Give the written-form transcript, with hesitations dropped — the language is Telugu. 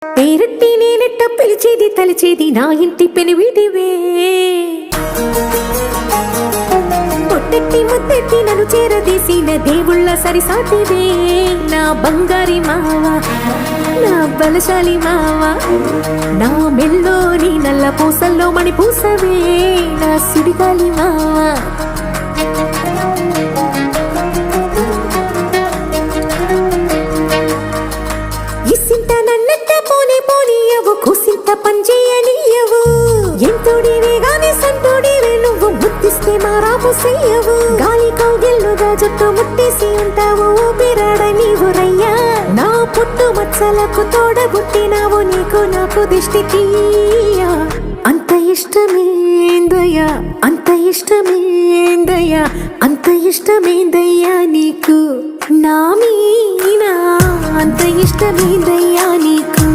పేరట్టి నేనెట్ట పిలిచేది తలిచేది నా ఇంటి పెనివిటివే. పొట్టెట్టి ముద్దెట్టి నన్ను చేరదీసిన దేవుళ్ళ సరిసాటివే. నా బంగారి మావా, నా బలశాలి మావా, నా మెల్లోని నల్ల పూసల్లో మణి పూసవే. నా సుడిగాలి మావా, ఇసింత నన్నట్ట పోనే పోనీయవు, కుసింత పంచేయనీయవు. ఎంతోడివే గాని సంతోడివే నువ్వు, ముద్దిస్తే మారాము చెయ్యవు. గాలి కౌగిల్లుగా జుట్టు ముట్టేసి ఉంటావు, ఊపిరాడ నీవు రయ్యా. నా పుట్టు మచ్చలకు తోడబుట్టినావు, నీకు నాకు దిష్టి తీయా. అంత ఇష్టమేందయ్యా, అంత ఇష్టమేందయ్యా, అంత ఇష్టమేందయ్యా నీకు నా మీనా, అంత ఇష్టమేందయ్యా నీకు.